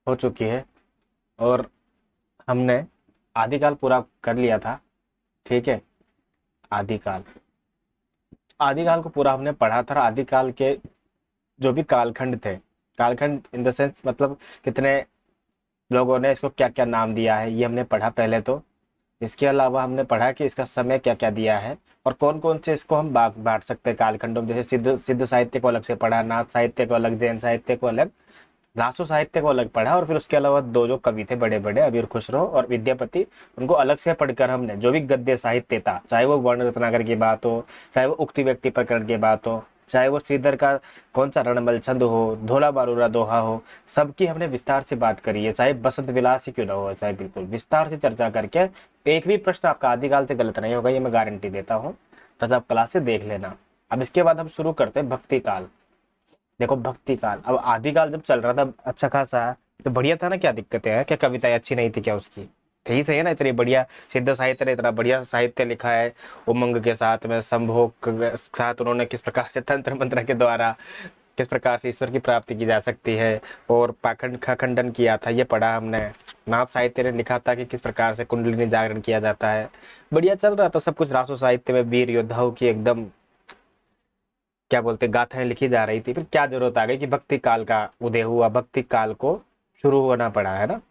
हो चुकी है और हमने आदिकाल पूरा कर लिया था। ठीक है। आदिकाल, आदिकाल को पूरा हमने पढ़ा था। आदिकाल के जो भी कालखंड थे, कालखंड इन द सेंस मतलब कितने लोगों ने इसको क्या क्या नाम दिया है, ये हमने पढ़ा पहले तो। इसके अलावा हमने पढ़ा कि इसका समय क्या क्या दिया है और कौन कौन से इसको हम बांट बांट सकते हैं कालखंडों में। जैसे सिद्ध सिद्ध साहित्य को अलग से पढ़ा, नाथ साहित्य को अलग, जैन साहित्य को अलग, रासो साहित्य को अलग पढ़ा। और फिर उसके अलावा दो जो कवि थे बड़े बड़े, अमीर खुसरो और विद्यापति, उनको अलग से पढ़कर हमने जो भी गद्य साहित्य था, चाहे वो वर्ण रत्नाकर की बात हो, चाहे वो उक्ति व्यक्ति प्रकरण की बात हो, चाहे वो श्रीधर का कौन सा रणमल छंद हो, धोला बारूरा दोहा हो, सबकी हमने विस्तार से बात करी है। चाहे बसंत विलास ही क्यों ना हो, चाहे बिल्कुल विस्तार से चर्चा करके एक भी प्रश्न आपका आदिकाल से गलत नहीं होगा, ये मैं गारंटी देता हूँ। बस आप क्लास से देख लेना। अब इसके बाद हम शुरू करते हैं भक्ति काल। देखो भक्ति काल, अब आदिकाल जब चल रहा था अच्छा खासा, तो बढ़िया था ना। क्या दिक्कतें हैं? क्या कविताएं अच्छी नहीं थी क्या उसकी? थी सही है ना। इतनी बढ़िया सिद्ध साहित्य ने इतना बढ़िया साहित्य लिखा है, उमंग के साथ में, संभोग के साथ उन्होंने किस प्रकार से तंत्र मंत्र के द्वारा किस प्रकार से ईश्वर की प्राप्ति की जा सकती है, और पाखंड का खंडन किया था, ये पढ़ा हमने। नाथ साहित्य ने लिखा था कि किस प्रकार से कुंडलिनी जागरण किया जाता है। बढ़िया चल रहा था सब कुछ। रासो साहित्य में वीर योद्धाओं की एकदम क्या बोलते गाथाएं लिखी जा रही थी। फिर क्या जरूरत आ गई कि भक्ति काल का उदय हुआ, भक्ति काल को शुरू होना पड़ा, है ना।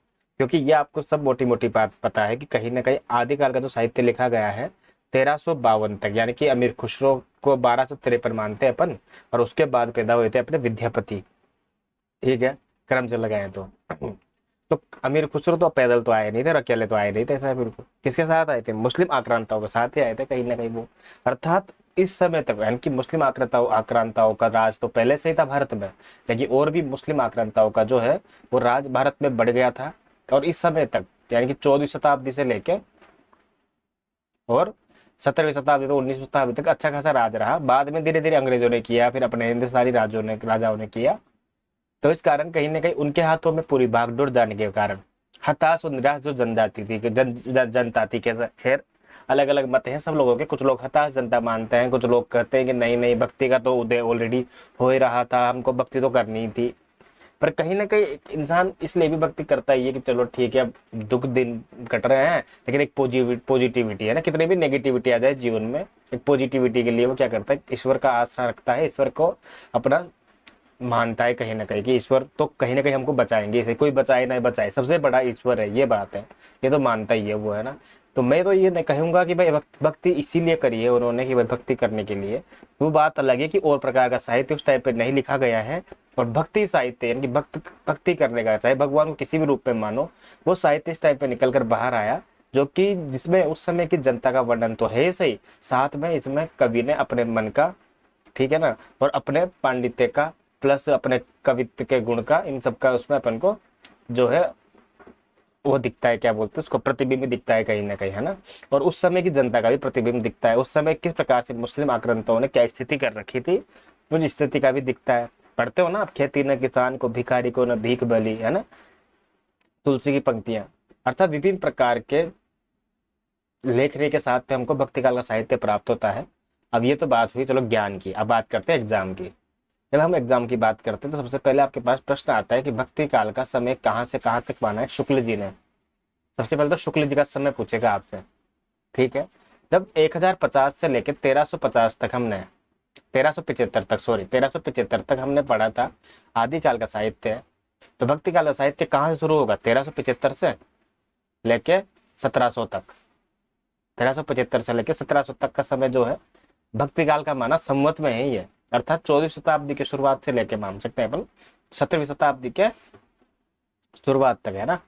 क्योंकि ये आपको सब मोटी मोटी बात पता है कि कहीं ना कहीं आदिकाल का जो साहित्य लिखा गया है 1352 तक, यानी कि अमीर खुसरो को 1253 मानते हैं अपन, और उसके बाद पैदा हुए थे अपने विद्यापति। ठीक है, क्रम से लगाए तो अमीर खुसरो तो पैदल तो आए नहीं थे और अकेले तो आए नहीं थे साहब, बिल्कुल किसके साथ आए थे? मुस्लिम आक्रांताओं के साथ ही आए थे कहीं ना कहीं वो। अर्थात इस समय तक यानी कि मुस्लिम आक्रांताओं आक्रांताओं का राज तो पहले से ही था भारत में, लेकिन और भी मुस्लिम आक्रांताओं का जो है वो राज भारत में बढ़ गया था। और इस समय तक यानी कि 14वीं शताब्दी से लेके और 17वीं शताब्दी तो 19वीं शताब्दी तक अच्छा खासा राज रहा। बाद में धीरे धीरे अंग्रेजों ने किया, फिर अपने हिंदुस्तानी राजाओं ने किया। तो इस कारण कहीं ना कहीं उनके हाथों में पूरी भागदौड़ जाने के कारण हताश और निराश जो जनजाति थी, जनता थी, कैसे खैर अलग अलग मत हैं सब लोगों के। कुछ लोग हताश जनता मानते हैं, कुछ लोग कहते हैं कि नहीं नहीं, भक्ति का तो उदय ऑलरेडी हो ही रहा था, हमको भक्ति तो करनी ही थी। पर कहीं ना कहीं एक इंसान इसलिए भी भक्ति करता ही है कि चलो ठीक है, अब दुख दिन कट रहे हैं, लेकिन एक पॉजिटिविटी है ना, कितनी भी नेगेटिविटी आ जाए जीवन में, एक पॉजिटिविटी के लिए वो क्या करता है, ईश्वर का आसरा रखता है, ईश्वर को अपना मानता है कहीं ना कहीं कि ईश्वर तो कहीं ना कहीं हमको बचाएंगे, इसे कोई बचाए ना बचाए, सबसे बड़ा ईश्वर है, ये बात है। ये तो मानता ही है वो, है ना। तो मैं तो ये नहीं कहूंगा कि भाई भक्ति इसीलिए करी है उन्होंने कि भाई भक्ति करने के लिए। वो बात अलग है कि और प्रकार का साहित्य उस टाइम पे नहीं लिखा गया है। और भक्ति साहित्य यानी कि भक्ति करने का, चाहे भगवान को किसी भी रूप में मानो, वो साहित्य इस टाइम पे निकल कर बाहर आया, जो कि जिसमें उस समय की जनता का वर्णन तो है सही, साथ में इसमें कवि ने अपने मन का, ठीक है ना, और अपने पांडित्य का प्लस अपने कवित्व के गुण का, इन सब का उसमें अपन को जो है वो दिखता है, क्या बोलते हैं उसको, प्रतिबिंब दिखता है कहीं ना कहीं, है ना। और उस समय की जनता का भी प्रतिबिंब दिखता है, उस समय किस प्रकार से मुस्लिम आक्रांताओं ने क्या स्थिति कर रखी थी, उस स्थिति का भी दिखता है। पढ़ते हो ना आप, खेती न किसान को, भिखारी को न भीख बली, है ना, तुलसी की पंक्तियां। अर्थात विभिन्न प्रकार के लेखनी के साथ में हमको भक्ति काल का साहित्य प्राप्त होता है। अब ये तो बात हुई चलो ज्ञान की, अब बात करते हैं एग्जाम की। जब हम एग्जाम की बात करते हैं तो सबसे पहले आपके पास प्रश्न आता है कि भक्ति काल का समय कहाँ से कहाँ तक माना है शुक्ल जी ने। सबसे पहले तो शुक्ल जी का समय पूछेगा आपसे। ठीक है। जब 1050 से लेकर 1350 तक हमने, 1375 तक, सॉरी 1375 तक हमने पढ़ा था आदिकाल का साहित्य है। तो भक्ति काल का साहित्य कहाँ से शुरू होगा? 1375 से लेके 1700 तक। 1375 से लेकर 1700 तक का समय जो है भक्ति काल का माना संवत में ही है। अर्थात 14वीं शताब्दी की शुरुआत से लेके मान सकते हैं अपन 17वीं शताब्दी के शुरुआत तक, है ना,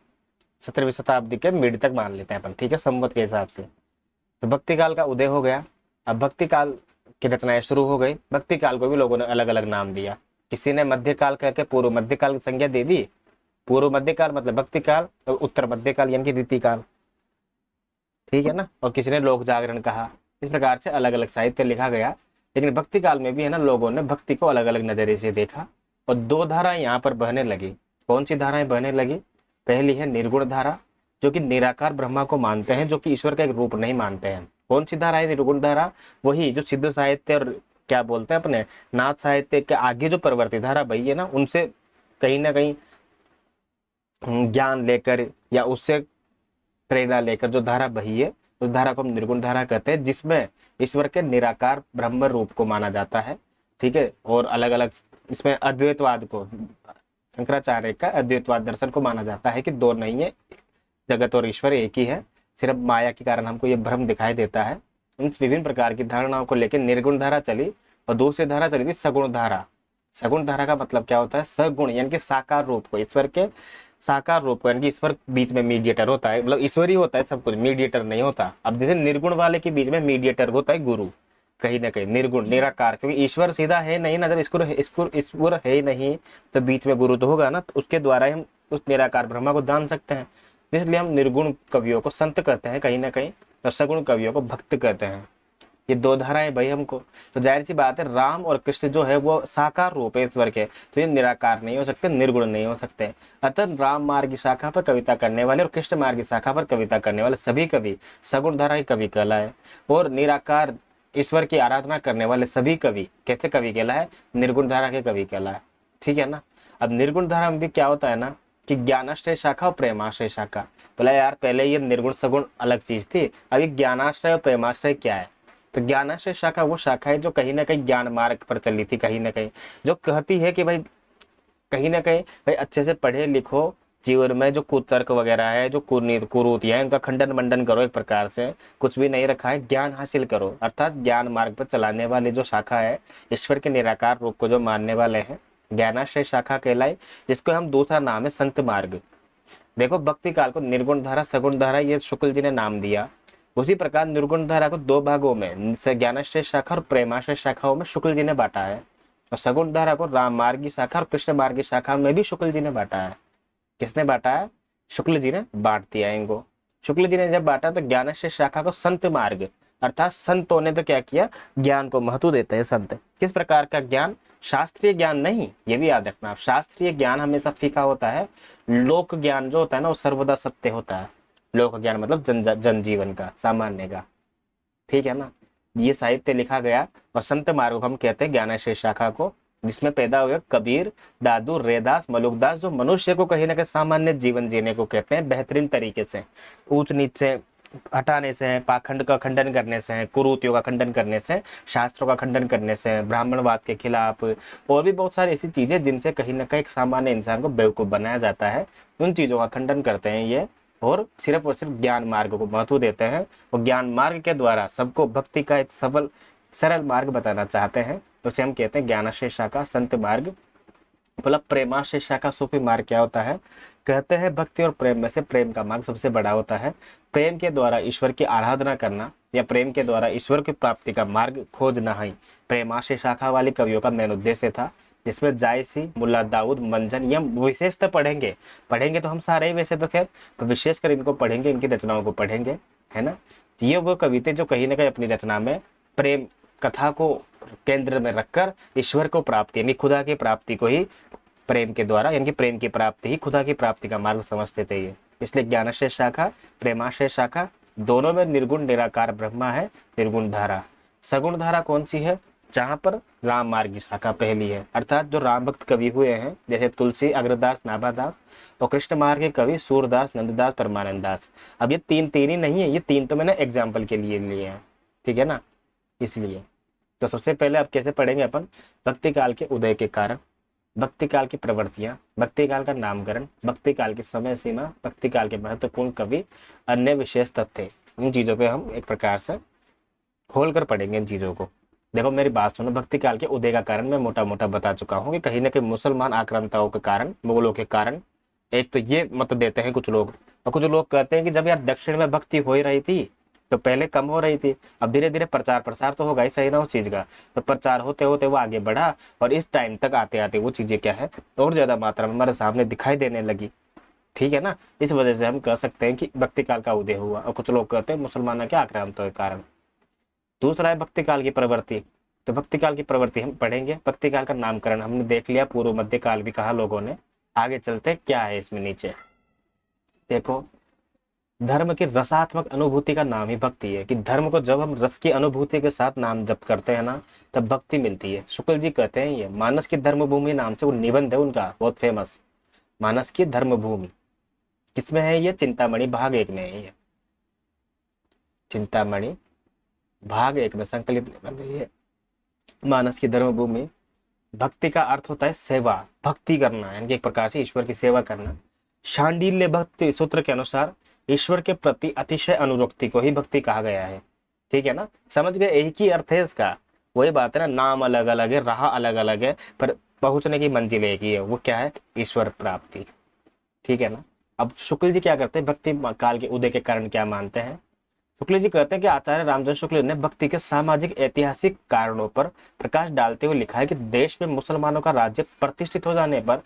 17वीं शताब्दी के मिड तक मान लेते हैं अपन, ठीक है, संवत के हिसाब से। तो भक्ति काल का उदय हो गया। अब भक्ति काल की रचनाएं शुरू हो गई। भक्ति काल को भी लोगों ने अलग अलग नाम दिया। किसी ने मध्यकाल कह के पूर्व मध्यकाल की संज्ञा दे दी। पूर्व मध्यकाल मतलब भक्ति काल, और उत्तर मध्यकाल यानी कि रीतिकाल, ठीक है ना। और किसी ने लोक जागरण कहा। इस प्रकार से अलग अलग साहित्य लिखा गया। लेकिन भक्ति काल में भी है ना, लोगों ने भक्ति को अलग अलग नजरिए से देखा और दो धाराएं यहाँ पर बहने लगी। कौन सी धाराएं बहने लगी? पहली है निर्गुण धारा, जो कि निराकार ब्रह्मा को मानते हैं, जो कि ईश्वर का एक रूप नहीं मानते हैं। कौन सी धारा है निर्गुण धारा? वही जो सिद्ध साहित्य और क्या बोलते हैं अपने नाथ साहित्य के आगे जो प्रवर्ती धारा बही है ना, उनसे कहीं ना कहीं ज्ञान लेकर या उससे प्रेरणा लेकर जो धारा बही है उस धारा को हम निर्गुण धारा कहते हैं, जिसमें ईश्वर के निराकार ब्रह्म रूप को माना जाता है। ठीक है, और अलग अलग इसमें अद्वैतवाद को, शंकराचार्य का अद्वैतवाद दर्शन को माना जाता है कि दो नहीं है, जगत और ईश्वर एक ही है, सिर्फ माया के कारण हमको ये भ्रम दिखाई देता है। इन विभिन्न प्रकार की धारणाओं को लेकर निर्गुण धारा चली और दूसरी धारा चली थी सगुण धारा। सगुण धारा का मतलब क्या होता है? सगुण यानी कि साकार रूप को, ईश्वर के साकार रूप को, यानी कि ईश्वर बीच में मीडिएटर होता है, मतलब ईश्वर ही होता है सब कुछ, मीडिएटर नहीं होता। अब जैसे निर्गुण वाले के बीच में मीडिएटर होता है गुरु, कहीं ना कहीं निर्गुण निराकार, क्योंकि ईश्वर सीधा है नहीं ना, जब ईश्वर है ही नहीं तो बीच में गुरु तो होगा ना, तो उसके द्वारा ही हम उस निराकार ब्रह्मा को जान सकते हैं। इसलिए हम निर्गुण कवियों को संत कहते हैं कहीं ना कहीं, और सगुण कवियों को भक्त कहते हैं। ये दो धाराएं भाई हमको, तो जाहिर सी बात है राम और कृष्ण जो है वो साकार रूप है ईश्वर के, तो ये निराकार नहीं हो सकते, निर्गुण नहीं हो सकते। अतः राम मार्ग की शाखा पर कविता करने वाले और कृष्ण मार्ग की शाखा पर कविता करने वाले सभी कवि सगुण धारा के कवि कहलाए, और निराकार ईश्वर की आराधना करने वाले सभी कवि कैसे कवि कहलाए? निर्गुण धारा के कवि कहलाए। ठीक है ना। अब निर्गुण धारा में भी क्या होता है ना कि ज्ञानाश्रय शाखा और प्रेमाश्रय शाखा। बोला यार पहले ये निर्गुण सगुण अलग चीज थी, अभी ज्ञानाश्रय और प्रेमाश्रय क्या है? तो ज्ञानाश्रय शाखा वो शाखा है जो कहीं ना कहीं ज्ञान मार्ग पर चली थी, कहीं ना कहीं जो कहती है कि भाई कहीं ना कहीं भाई अच्छे से पढ़े लिखो, जीवन में जो कुतर्क वगैरह है, जो कुरीतियां है, उनका खंडन मंडन करो, एक प्रकार से कुछ भी नहीं रखा है, ज्ञान हासिल करो। अर्थात ज्ञान मार्ग पर चलाने वाली जो शाखा है, ईश्वर के निराकार रूप को जो मानने वाले हैं, ज्ञानाश्रय शाखा कहलाई, जिसको हम दूसरा नाम है संत मार्ग। देखो भक्ति काल को निर्गुण धारा सगुण धारा ये शुक्ल जी ने नाम दिया, उसी प्रकार निर्गुण धारा को दो भागों में ज्ञानाश्रय शाखा और प्रेमाश्रय शाखाओं में शुक्ल जी ने बांटा है, और सगुण धारा को राम मार्ग की शाखा और कृष्ण मार्ग की शाखा में भी शुक्ल जी ने बांटा है। किसने बांटा है? शुक्ल जी ने बांट दिया इनको। शुक्ल जी ने जब बांटा तो ज्ञानाश्रय शाखा को संत मार्ग, अर्थात संतों ने तो क्या किया, ज्ञान को महत्व देते हैं संत। किस प्रकार का ज्ञान? शास्त्रीय ज्ञान नहीं, ये भी याद रखना। शास्त्रीय ज्ञान हमेशा फीका होता है, लोक ज्ञान जो होता है ना वो सर्वदा सत्य होता है। लोक ज्ञान मतलब जनजीवन का, सामान्य का। ठीक है ना। ये साहित्य लिखा गया, और संत मार्ग हम कहते हैं ज्ञानाश्रय शाखा को, जिसमें पैदा हुए कबीर, दादू, रेदास, मलुकदास, जो मनुष्य को कहीं ना कहीं सामान्य जीवन जीने को कहते हैं बेहतरीन तरीके से, ऊंच नीच से हटाने से, पाखंड का खंडन करने से, कुरीतियों का खंडन करने से, शास्त्रों का खंडन करने से, ब्राह्मणवाद के खिलाफ, और भी बहुत सारी ऐसी चीजें जिनसे कहीं ना कहीं एक सामान्य इंसान को बेवकूफ बनाया जाता है, उन चीजों का खंडन करते हैं ये, और सिर्फ ज्ञान मार्ग को महत्व देते हैं, और ज्ञान मार्ग के द्वारा सबको भक्ति का एक सफल सरल मार्ग बताना चाहते हैं, तो उसे हम कहते हैं ज्ञानाश्रय शाखा संत मार्ग। मतलब प्रेमाश्रय शाखा सूफी मार्ग क्या होता है? कहते हैं भक्ति और प्रेम में से प्रेम का मार्ग सबसे बड़ा होता है। प्रेम के द्वारा ईश्वर की आराधना करना या प्रेम के द्वारा ईश्वर की प्राप्ति का मार्ग खोजना ही प्रेमाश्रय शाखा वाले कवियों का मेन उद्देश्य था, जिसमें जायसी, मुल्ला दाऊद, मंजन, ये हम विशेषता पढ़ेंगे तो हम सारे ही, वैसे तो खैर तो विशेषकर इनको पढ़ेंगे, इनकी रचनाओं को पढ़ेंगे, है ना। ये वो कविते जो कहीं ना कहीं अपनी रचना में प्रेम कथा को केंद्र में रखकर ईश्वर को प्राप्ति यानी खुदा की प्राप्ति को ही प्रेम के द्वारा, यानी कि प्रेम की प्राप्ति ही खुदा की प्राप्ति का मार्ग समझते थे ये। इसलिए ज्ञानाश्रय शाखा, प्रेमाश्रय शाखा, दोनों में निर्गुण निराकार ब्रह्मा है, निर्गुण धारा। सगुण धारा कौन सी है? जहां पर राम मार्ग की शाखा पहली है, अर्थात जो राम भक्त कवि हुए हैं, जैसे तुलसी, अग्रदास, नाभादास, और कृष्ण मार्ग के कवि सूरदास, नंददास, परमानंद दास। अब ये तीन ही नहीं है, ये तीन तो मैंने एग्जाम्पल के लिए लिए हैं, ठीक है ना। इसलिए तो सबसे पहले आप कैसे पढ़ेंगे अपन? भक्ति काल के उदय के कारण, भक्ति काल की प्रवृत्तियां, भक्ति काल का नामकरण, भक्ति काल की समय सीमा, भक्ति काल के महत्वपूर्ण कवि, अन्य विशेष तथ्य। इन चीजों पे हम एक प्रकार से खोल कर पढ़ेंगे इन चीजों को। देखो मेरी बात सुनो, भक्ति काल के उदय का कारण मैं मोटा मोटा बता चुका हूँ कि कहीं ना कहीं मुसलमान आक्रांताओं के कारण, मुगलों के कारण। एक तो ये मत देते हैं कुछ लोग, और कुछ लोग कहते हैं कि जब यार दक्षिण में भक्ति हो ही रही थी तो पहले कम हो रही थी, अब धीरे धीरे प्रचार प्रसार तो होगा ही सही ना उस चीज का, तो प्रचार होते होते वो आगे बढ़ा, और इस टाइम तक आते आते वो चीजें क्या है और ज्यादा मात्रा में हमारे सामने दिखाई देने लगी। ठीक है ना। इस वजह से हम कह सकते हैं कि भक्ति काल का उदय हुआ, और कुछ लोग कहते हैं मुसलमानों के आक्रांतों के कारण। दूसरा है भक्ति काल की प्रवृत्ति। तो भक्ति काल की प्रवृत्ति हम पढ़ेंगे। भक्ति काल का नामकरण हमने देख लिया, पूर्व मध्य काल भी कहा लोगों ने। आगे चलते क्या है इसमें नीचे देखो। धर्म की रसात्मक अनुभूति का नाम ही भक्ति है, कि धर्म को जब हम रस की अनुभूति के साथ नाम जप करते हैं ना, तब भक्ति मिलती है। शुक्ल जी कहते हैं, ये मानस की धर्मभूमि नाम से वो निबंध है उनका बहुत फेमस, मानस की धर्मभूमि। किसमें है ये? चिंतामणि भाग 1 में है ये, चिंतामणि भाग 1 में संकलित निबंध है ये। मानस की धर्म भूमि। भक्ति का अर्थ होता है सेवा, भक्ति करना, यानी कि एक प्रकार से ईश्वर की सेवा करना। शांडिल्य भक्ति सूत्र के अनुसार ईश्वर के प्रति अतिशय अनुरक्ति को ही भक्ति कहा गया है। ठीक है ना, समझ गए? एक ही अर्थ है इसका। वही बात है ना, नाम अलग अलग है, राह अलग अलग है, पर पहुंचने की मंजिल एक ही है। वो क्या है? ईश्वर प्राप्ति। ठीक है ना। अब शुक्ल जी क्या करते हैं? भक्ति काल के उदय के कारण क्या मानते हैं? शुक्ल जी कहते हैं कि आचार्य रामचंद्र शुक्ल ने भक्ति के सामाजिक ऐतिहासिक कारणों पर प्रकाश डालते हुए लिखा है कि देश में मुसलमानों का राज्य प्रतिष्ठित हो जाने पर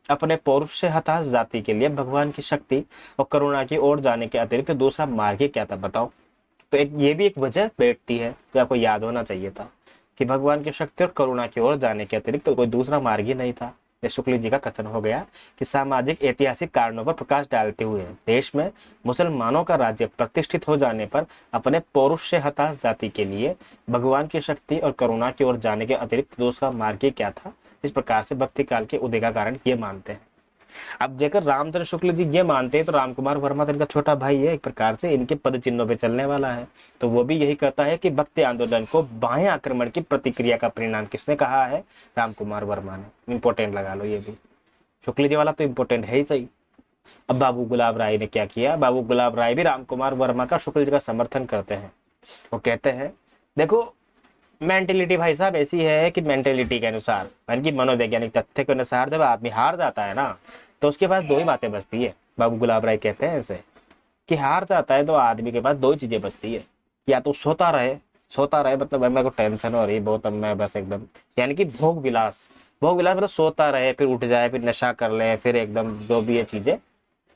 अपने पौरुष से हताश जाति के लिए भगवान की शक्ति और करुणा की ओर जाने के अतिरिक्त दूसरा मार्ग ही क्या था? बताओ। तो ये भी एक वजह बैठती है जो आपको याद होना चाहिए था कि भगवान की शक्ति और करुणा की ओर जाने के अतिरिक्त तो कोई दूसरा मार्ग ही नहीं था। शुक्ल जी का कथन हो गया कि सामाजिक ऐतिहासिक कारणों पर प्रकाश डालते हुए देश में मुसलमानों का राज्य प्रतिष्ठित हो जाने पर अपने पौरुष से हताश जाति के लिए भगवान की शक्ति और करुणा की ओर जाने के अतिरिक्त दूसरा मार्ग क्या था? इस प्रकार से भक्ति काल के उदय का कारण ये मानते हैं। अब जेकर रामचंद्र शुक्ल जी ये मानते हैं तो राम कुमार वर्मा तो इनका छोटा भाई है, एक प्रकार से इनके पद चिन्हों पे चलने वाला है। तो वो भी यही कहता है कि भक्ति आंदोलन को बाह्य आक्रमण की प्रतिक्रिया का परिणाम किसने कहा है? राम कुमार वर्मा ने। इंपॉर्टेंट लगा लो ये भी, शुक्ल जी वाला तो इंपॉर्टेंट है ही सही। अब बाबू गुलाब राय ने क्या किया? बाबू गुलाब राय भी राम कुमार वर्मा का शुक्ल जी का समर्थन करते हैं। वो कहते हैं देखो मेंटेलिटी भाई साहब ऐसी है कि मेंटेलिटी के अनुसार, यानी कि मनोवैज्ञानिक तथ्य के अनुसार जब आदमी हार जाता है ना तो उसके पास दो ही बातें बचती है। बाबू गुलाब राय कहते हैं ऐसे कि हार जाता है तो आदमी के पास दो ही चीजें बचती है, या तो सोता रहे, सोता रहे मतलब मेरे को टेंशन हो रही बहुत, अब मैं बस एकदम, यानी कि भोग विलास, भोग विलास मतलब सोता रहे फिर उठ जाए फिर नशा कर ले फिर एकदम जो भी ये चीजें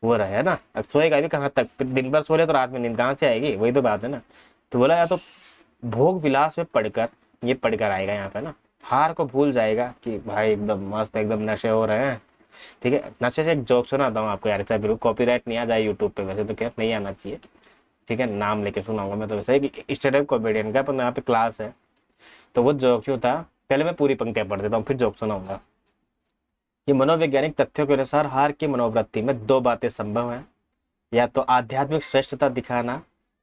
वो रहे ना। अब सोएगा भी कहाँ तक? दिन भर सो ले तो रात में नींद कहाँ से आएगी? वही तो बात है ना। तो बोला या तो भोग विलास में पढ़कर, ये पढ़कर आएगा यहाँ पे ना, हार को भूल जाएगा कि भाई एकदम मस्त एकदम नशे हो रहे हैं। ठीक है, नशे से एक जोक सुनाता हूँ आपको यार, ऐसा बिल्कुल कॉपीराइट नहीं आ जाए यूट्यूब पे, वैसे तो क्या नहीं आना चाहिए। ठीक है, नाम लेके सुनाऊंगा मैं तो, वैसे कि स्टैंड अप कॉमेडियन का, पर यहाँ पे क्लास है तो वो जोक क्यों था, पहले मैं पूरी पंक्तियां पढ़ देता हूँ फिर जोक सुनाऊंगा। ये मनोवैज्ञानिक तथ्यों के अनुसार हार की मनोवृत्ति में दो बातें संभव है, या तो आध्यात्मिक श्रेष्ठता दिखाना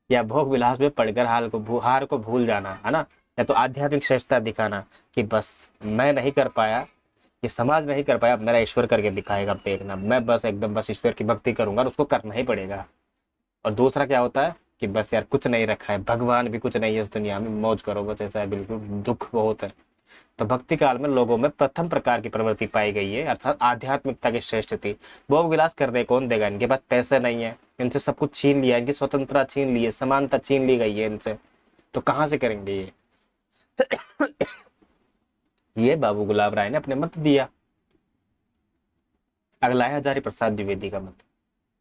या भोग विलास में पड़कर हार को भूल जाना, है ना। या तो आध्यात्मिक श्रेष्ठता दिखाना कि बस मैं नहीं कर पाया, ये समाज नहीं कर पाया, अब मेरा ईश्वर करके दिखाएगा, देखना मैं बस एकदम बस ईश्वर की भक्ति करूंगा और उसको करना ही पड़ेगा। और दूसरा क्या होता है कि बस यार कुछ नहीं रखा है, भगवान भी कुछ नहीं है इस दुनिया में, मौज करो बस, ऐसा है बिल्कुल, दुख बहुत है। तो भक्ति काल में लोगों में प्रथम प्रकार की प्रवृत्ति पाई गई है, अर्थात आध्यात्मिकता की श्रेष्ठ थी। भोग विलास करने कौन देगा? इनके पास पैसे नहीं है, इनसे सब कुछ छीन लिया, इनकी स्वतंत्रता छीन ली है, समानता छीन ली गई है इनसे, तो कहाँ से करेंगे ये? ये बाबू गुलाब राय ने अपने मत दिया। अगला है हजारी प्रसाद द्विवेदी का मत।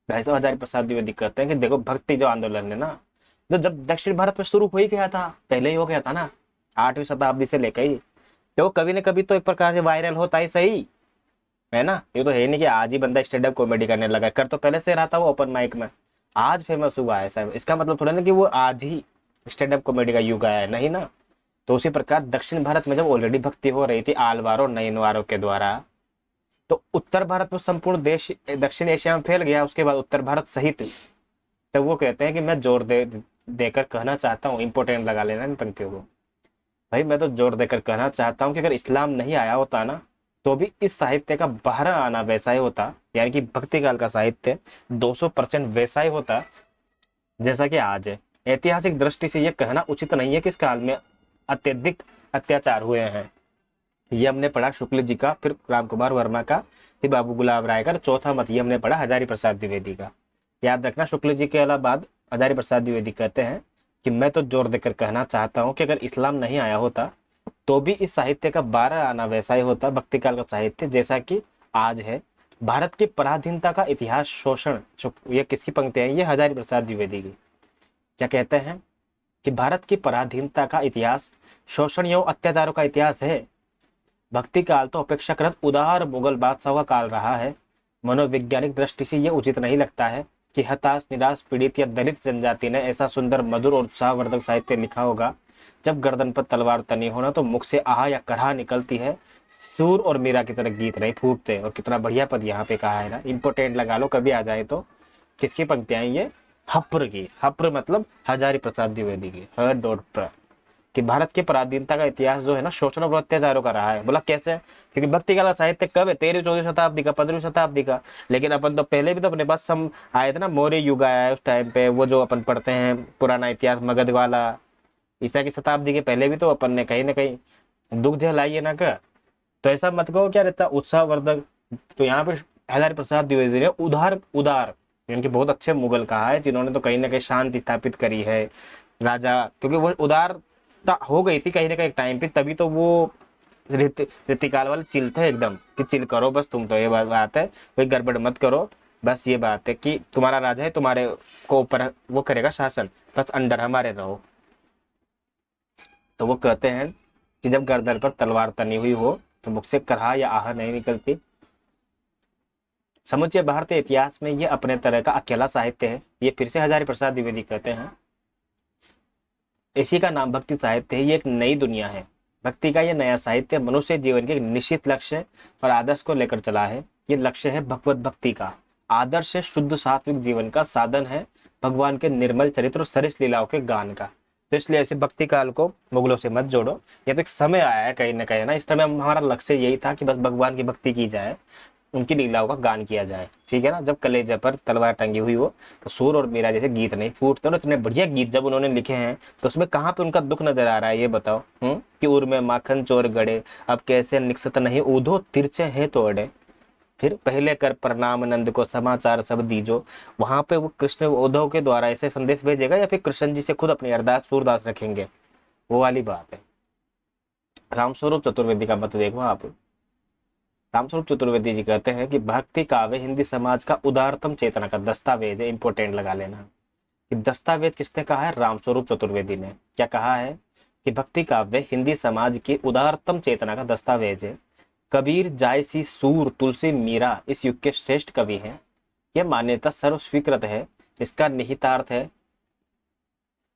भाई साहब हजारी प्रसाद द्विवेदी कहते हैं कि देखो भक्ति जो आंदोलन है ना, जो जब दक्षिण भारत में शुरू हो ही गया था, पहले ही हो गया था ना, 8वीं शताब्दी से लेकर ही, तो कभी न कभी तो एक प्रकार से वायरल होता ही सही है ना। ये तो है नहीं कि आज ही बंदा स्टैंड अप कॉमेडी करने लगा, कर तो पहले से रहा था वो ओपन माइक में, आज फेमस हुआ है साहब, इसका मतलब थोड़ा ना कि वो आज ही स्टैंड अप कॉमेडी का युग आया है, नहीं ना। तो उसी प्रकार दक्षिण भारत में जब ऑलरेडी भक्ति हो रही थी आलवारों नयनवारों के द्वारा, तो उत्तर भारत में संपूर्ण देश दक्षिण एशिया में फैल गया, उसके बाद उत्तर भारत सहित। तब वो कहते हैं कि मैं जोर देकर कहना चाहता हूँ, इंपोर्टेंट लगा लेना इन पंक्तियों को भाई, मैं तो जोर देकर कहना चाहता हूँ कि अगर इस्लाम नहीं आया होता ना तो भी इस साहित्य का बाहर आना वैसा ही होता, यानी कि भक्ति काल का साहित्य 200% वैसा ही होता जैसा कि आज है। ऐतिहासिक दृष्टि से यह कहना उचित नहीं है कि इस काल में अत्यधिक अत्याचार हुए हैं। ये हमने पढ़ा शुक्ल जी का, फिर राम कुमार वर्मा का, फिर बाबू गुलाब राय का, चौथा मत ये हमने पढ़ा हजारी प्रसाद द्विवेदी का। याद रखना शुक्ल जी के अलावा बाद हजारी प्रसाद द्विवेदी कहते हैं कि मैं तो जोर देकर कहना चाहता हूँ कि अगर इस्लाम नहीं आया होता तो भी इस साहित्य का 12 आना वैसा ही होता, भक्ति काल का साहित्य जैसा कि आज है। भारत की पराधीनता का इतिहास शोषण, ये किसकी पंक्तियां हैं? ये हजारी प्रसाद द्विवेदी की। क्या कहते हैं कि भारत की पराधीनता का इतिहास शोषण एवं अत्याचारों का इतिहास है। भक्ति काल तो अपेक्षाकृत उदार मुगल बादशाह का काल रहा है। मनोवैज्ञानिक दृष्टि से यह उचित नहीं लगता है कि हताश निराश पीड़ित या दलित जनजाति ने ऐसा सुंदर मधुर और उत्साहवर्धक साहित्य लिखा होगा। जब गर्दन पर तलवार तनी होना तो मुख से आह या करहा निकलती है, सूर और मीरा की तरह गीत नहीं फूटते। और कितना बढ़िया पद यहाँ पे कहा है ना, इंपोर्टेंट लगा लो कभी आ जाए तो। किसकी पंक्तियां हैं ये? हप्र की। हप्र मतलब हजारी प्रसाद द्विवेदी की, ह डॉट प्र, कि भारत की पराधीनता का इतिहास जो है ना शोषण और अत्याचारों का रहा है। बोला कैसे? क्योंकि भक्ति कला साहित्य कब है? 13वीं 14वीं शताब्दी का, 15वीं शताब्दी का। लेकिन अपन तो पहले भी तो अपने पास सम आए थे ना, मौर्य युग आया है उस टाइम पे, वो जो अपन पढ़ते हैं पुराना इतिहास मगध वाला, ईसा की शताब्दी के पहले भी तो अपन ने कहीं ना कहीं दुख झेलाई है ना का। तो ऐसा मत कहो क्या रहता उत्साहवर्धक। तो यहाँ पे हजारी प्रसाद द्विवेदी ने उदार उदार यानी कि बहुत अच्छे मुगल कहा है, जिन्होंने तो कहीं ना कहीं शांति स्थापित करी है राजा, क्योंकि वो उदारता हो गई थी कहीं ना कहीं टाइम पे, तभी तो वो रीतिकाल वाले चिल थे एकदम कि चिल करो बस, तुम तो ये बात है, कोई गड़बड़ मत करो, बस ये बात है कि तुम्हारा राजा है, तुम्हारे को ऊपर वो करेगा शासन, बस अंडर हमारे रहो। तो वो कहते हैं कि जब गर्दन पर तलवार तनी हुई हो तो मुख से करहा या आह नहीं निकलती। समुचे भारतीय इतिहास में ये अपने तरह का अकेला साहित्य है। ये फिर से हजारी प्रसाद द्विवेदी कहते हैं, इसी का नाम भक्ति साहित्य है। ये एक नई दुनिया है। भक्ति का ये नया साहित्य मनुष्य जीवन के निश्चित लक्ष्य और आदर्श को लेकर चला है। ये लक्ष्य है भगवत भक्ति का, आदर्श है शुद्ध सात्विक जीवन का, साधन है भगवान के निर्मल चरित्र और सरिस लीलाओं के गान का। तो इसलिए ऐसे भक्ति काल को मुगलों से मत जोड़ो। ये तो एक समय आया है कहीं ना कहीं ना, इस समय हमारा लक्ष्य यही था कि बस भगवान की भक्ति की जाए, उनकी लीलाओं का गान किया जाए, ठीक है ना। जब कलेजे पर तलवार टंगी हुई हो तो सूर और मीरा जैसे गीत नहीं फूटते। और इतने बढ़िया गीत जब उन्होंने लिखे हैं तो उसमें कहाँ पे उनका दुख नजर आ रहा है ये बताओ। कि उर में माखन चोर गड़े, अब कैसे निकसत नहीं ऊधो तिरछे हैं तो अड़े, फिर पहले कर प्रणाम नंद को समाचार सब दीजो। वहां पे वो कृष्ण उद्धव के द्वारा ऐसे संदेश भेजेगा या फिर कृष्ण जी से खुद अपनी अरदास सूरदास रखेंगे, वो वाली बात है। रामस्वरूप चतुर्वेदी का मत देखो आप। रामस्वरूप चतुर्वेदी जी कहते हैं कि भक्ति काव्य हिंदी समाज का उदारतम चेतना का दस्तावेज है। इंपोर्टेंट लगा लेना कि दस्तावेज किसने कहा है? रामस्वरूप चतुर्वेदी ने। क्या कहा है? कि भक्ति काव्य हिंदी समाज की उदारतम चेतना का दस्तावेज है। कबीर जायसी सूर तुलसी मीरा इस युग के श्रेष्ठ कवि हैं। यह मान्यता सर्व स्वीकृत है। इसका निहितार्थ है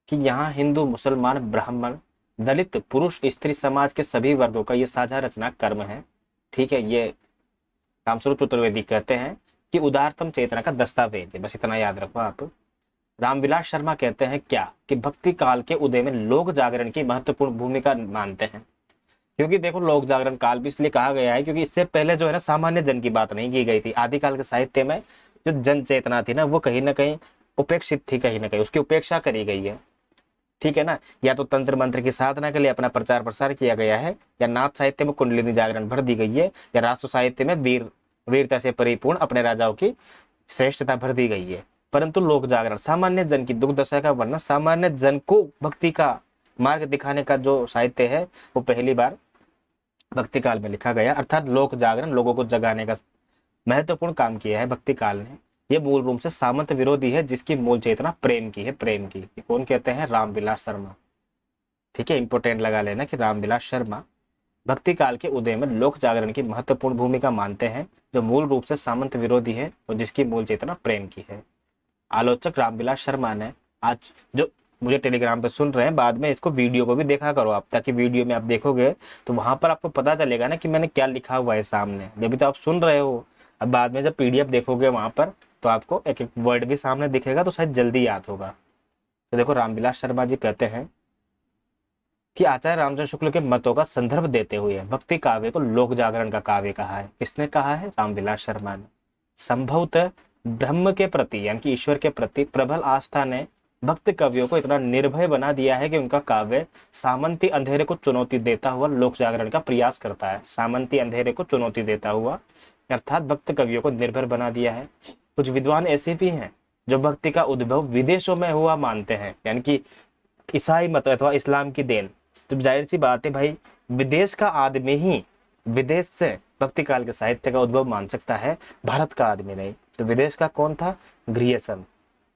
कि यहाँ हिंदू मुसलमान ब्राह्मण दलित पुरुष स्त्री समाज के सभी वर्गों का यह साझा रचना कर्म है, ठीक है। ये रामस्वरूप चतुर्वेदी कहते हैं कि उदारतम चेतना का दस्तावेज है, बस इतना याद रखो आप। रामविलास शर्मा कहते हैं क्या कि भक्ति काल के उदय में लोक जागरण की महत्वपूर्ण भूमिका मानते हैं। क्योंकि देखो लोक जागरण काल भी इसलिए कहा गया है क्योंकि इससे पहले जो है ना सामान्य जन की बात नहीं की गई थी। आदिकाल के साहित्य में जो जन चेतना थी ना वो कहीं ना कहीं उपेक्षित थी, कहीं ना कहीं उसकी उपेक्षा करी गई है, ठीक है ना। या तो तंत्र मंत्र की साधना के लिए अपना प्रचार प्रसार किया गया है, या नाथ साहित्य में कुंडलिनी जागरण भर दी गई है, या राष्ट्र साहित्य में वीरता से परिपूर्ण अपने राजाओं की श्रेष्ठता भर दी गई है। परंतु लोक जागरण सामान्य जन की दुख दशा का वर्णन, सामान्य जन को भक्ति का मार्ग दिखाने का जो साहित्य है वो पहली बार भक्ति काल में लिखा गया। अर्थात लोक जागरण लोगों को जगाने का महत्वपूर्ण काम किया है भक्ति काल ने। यह मूल रूप से सामंत विरोधी है जिसकी मूल चेतना प्रेम की है। प्रेम की ये कौन कहते हैं? रामविलास शर्मा, ठीक है। इंपोर्टेंट लगा लेना कि रामविलास शर्मा भक्ति काल के उदय में लोक जागरण की महत्वपूर्ण भूमिका मानते हैं, जो मूल रूप से सामंत विरोधी है और जिसकी मूल चेतना प्रेम की है। आलोचक रामविलास शर्मा ने आज जो मुझे टेलीग्राम पे सुन रहे हैं, बाद में इसको वीडियो को भी देखा करो आप, ताकि वीडियो में आप देखोगे तो वहां पर आपको पता चलेगा ना कि मैंने क्या लिखा हुआ है सामने। अभी तो आप सुन रहे हो, अब बाद में जब पीडीएफ देखोगे वहां पर तो आपको एक एक वर्ड भी सामने दिखेगा तो शायद जल्दी याद होगा। तो देखो रामविलास शर्मा जी कहते हैं कि आचार्य रामचंद्र शुक्ल के मतों का संदर्भ देते हुए भक्ति काव्य को लोक जागरण का काव्य कहा है। किसने कहा है? रामविलास शर्मा ने। संभवतः ब्रह्म के प्रति यानी कि ईश्वर के प्रति प्रबल आस्था ने भक्त कवियों को इतना निर्भय बना दिया है कि उनका काव्य सामंती अंधेरे को चुनौती देता हुआ लोक जागरण का प्रयास करता है। सामंती अंधेरे को चुनौती देता हुआ अर्थात भक्त कवियों को निर्भर बना दिया है। कुछ विद्वान ऐसे भी हैं जो भक्ति का उद्भव विदेशों में हुआ मानते हैं, यानी कि ईसाई मत अथवा इस्लाम की देन। तो जाहिर सी बात है भाई, विदेश का आदमी ही विदेश से भक्ति काल के साहित्य का उद्भव मान सकता है, भारत का आदमी नहीं। तो विदेश का कौन था? ग्रियर्सन।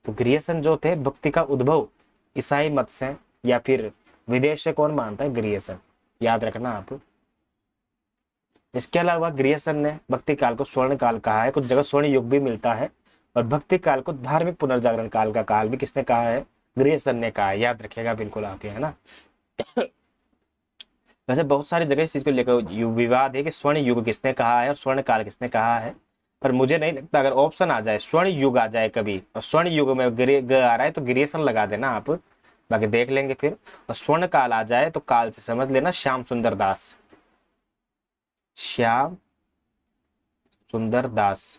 तो ग्रियर्सन जो थे भक्ति का उद्भव ईसाई मत से या फिर विदेश से कौन मानता है? ग्रियर्सन, याद रखना आप। इसके अलावा ग्रियर्सन ने भक्ति काल को स्वर्ण काल कहा है, कुछ जगह स्वर्ण युग भी मिलता है। और भक्ति काल को धार्मिक पुनर्जागरण काल का काल भी किसने कहा है? ग्रियर्सन ने कहा है, याद रखिएगा बिल्कुल आप, है ना। वैसे बहुत सारी जगह इस चीज को लेकर विवाद है कि स्वर्ण युग किसने कहा है और स्वर्ण काल किसने कहा है। पर मुझे नहीं लगता, अगर ऑप्शन आ जाए स्वर्ण युग आ जाए कभी और स्वर्ण युग में ग आ रहा है तो ग्रेसन लगा देना आप, बाकी देख लेंगे फिर। और स्वर्ण काल आ जाए तो काल से समझ लेना श्याम सुंदर दास, श्याम सुंदर दास।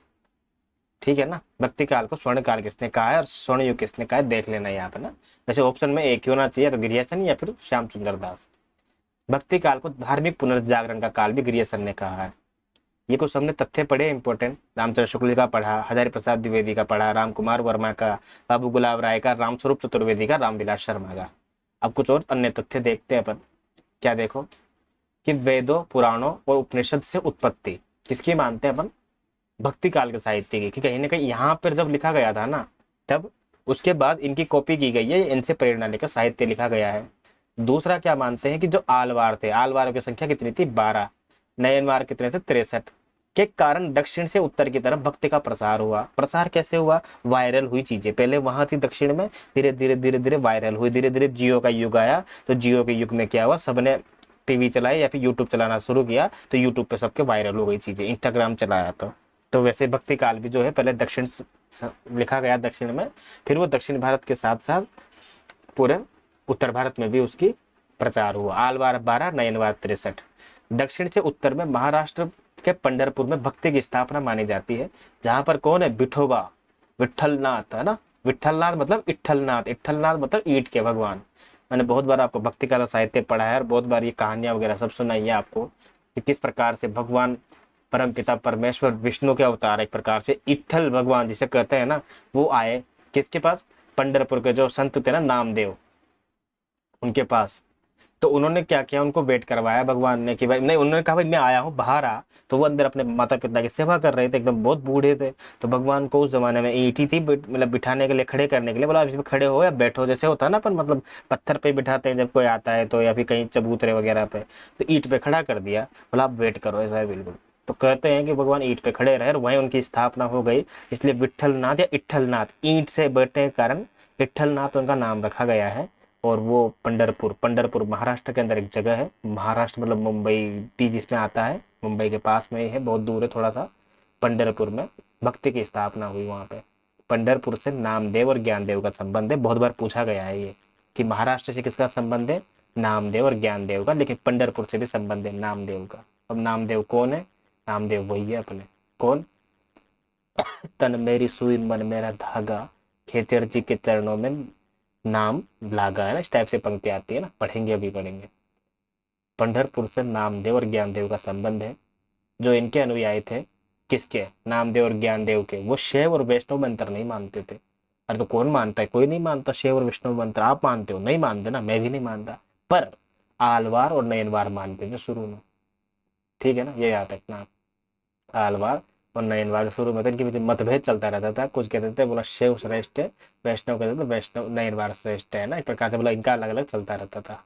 ठीक है ना, भक्ति काल को स्वर्ण काल किसने कहा है और स्वर्ण युग किसने कहा है देख लेना यहाँ पे ना। वैसे ऑप्शन में एक ही होना चाहिए, तो ग्रियसन या फिर श्याम सुंदर दास। भक्ति काल को धार्मिक पुनर्जागरण का काल भी ग्रियसन ने कहा है। ये कुछ हमने तथ्य पढ़े इंपॉर्टेंट, रामचंद्र शुक्ल का पढ़ा, हजारी प्रसाद द्विवेदी का पढ़ा, राम कुमार वर्मा का, बाबू गुलाब राय का, रामस्वरूप चतुर्वेदी का, रामविलास शर्मा का। अब कुछ और अन्य तथ्य देखते हैं अपन। क्या देखो कि वेदों पुराणों और उपनिषद से उत्पत्ति किसकी मानते हैं अपन, भक्ति काल के साहित्य की, कि कहीं ना कहीं यहाँ पर जब लिखा गया था ना तब उसके बाद इनकी कॉपी की गई है, इनसे प्रेरणा लेकर साहित्य लिखा गया है। दूसरा क्या मानते हैं कि जो आलवार थे, आलवारों की संख्या कितनी थी 12, नयनवार कितने थे 63, के कारण दक्षिण से उत्तर की तरफ भक्ति का प्रसार हुआ। प्रसार कैसे हुआ, वायरल हुई चीजें पहले वहां थी दक्षिण में, धीरे धीरे वायरल हुई, धीरे धीरे जियो का युग आया, तो जियो के युग में क्या हुआ, सबने टीवी चलाई या फिर यूट्यूब चलाना शुरू किया, तो यूट्यूब पे सबके वायरल हो गई चीजें, इंस्टाग्राम चलाया तो वैसे भक्ति काल भी जो है पहले दक्षिण लिखा गया दक्षिण में, फिर वो दक्षिण भारत के साथ साथ पूरे उत्तर भारत में भी उसकी प्रचार हुआ। आलवार 12, नयनवार 63। दक्षिण से उत्तर में महाराष्ट्र के पंढरपुर में भक्ति की स्थापना मानी जाती है, जहां पर कौन है, विठोबा, विठलनाथ है ना, विठलनाथ मतलब इट्ठलनाथ, इट्ठलनाथ मतलब ईट के भगवान। मैंने बहुत बार आपको भक्ति का साहित्य पढ़ा है और बहुत बार ये कहानियां वगैरह सब सुनाई है आपको कि किस प्रकार से भगवान परम पिता परमेश्वर विष्णु के अवतार एक प्रकार से इट्ठल भगवान जिसे कहते हैं ना, वो आए किसके पास, पंढरपुर के जो संत थे ना नामदेव, उनके पास। तो उन्होंने क्या किया, उनको वेट करवाया भगवान ने कि भाई नहीं, उन्होंने कहा भाई मैं आया हूँ बाहर आ। तो वो अंदर अपने माता पिता की सेवा कर रहे थे, एकदम बहुत बूढ़े थे। तो भगवान को उस जमाने में ईंटी थी मतलब बिठाने के लिए, खड़े करने के लिए, बोला इसमें खड़े हो या बैठो, जैसे होता है ना अपन मतलब पत्थर पे बिठाते हैं जब कोई आता है तो, या फिर कहीं चबूतरे वगैरह पे, तो ईंट पे खड़ा कर दिया, बोला आप वेट करो, ऐसा है बिल्कुल। तो कहते हैं कि भगवान ईंट पे खड़े रहे और वहीं उनकी स्थापना हो गई, इसलिए विट्ठलनाथ या इट्ठलनाथ, ईंट से बैठने के कारण इट्ठलनाथ उनका नाम रखा गया है। और वो पंढरपुर, पंढरपुर महाराष्ट्र के अंदर एक जगह है, महाराष्ट्र मतलब मुंबई भी जिसमें आता है, मुंबई के पास में ही है, बहुत दूर है थोड़ा सा। पंढरपुर में भक्ति की स्थापना हुई वहां पे। पंढरपुर से नामदेव और ज्ञानदेव का संबंध है, बहुत बार पूछा गया है ये कि महाराष्ट्र से किसका संबंध है, नामदेव और ज्ञानदेव का, लेकिन पंढरपुर से भी संबंध है नामदेव का। अब नामदेव कौन है, नामदेव वही है अपने, कौन, तन मेरी सुई मन मेरा धागा, खेचर जी के चरणों में नाम लागा, है ना, इस टाइप से पंक्ति आती है ना, पढ़ेंगे अभी पढ़ेंगे। पंढरपुर से नामदेव और ज्ञानदेव का संबंध है। जो इनके अनुयायी थे, किसके, नामदेव और ज्ञानदेव के, वो शैव और वैष्णव मंत्र नहीं मानते थे। अरे तो कौन मानता है, कोई नहीं मानता शैव और वैष्णव मंत्र, आप मानते हो, नहीं मानते ना, मैं भी नहीं मानता, पर आलवार और नयनवार मानते थे शुरू में। ठीक है ना, ये याद रखना आप। आलवार और नयनवार शुरू में तो इनके बीच मतभेद चलता रहता था, कुछ कहते थे बोला शिव श्रेष्ठ है, वैष्णव कहते थे वैष्णव नयनवार श्रेष्ठ है ना, इस प्रकार से बोला इनका अलग अलग चलता रहता था।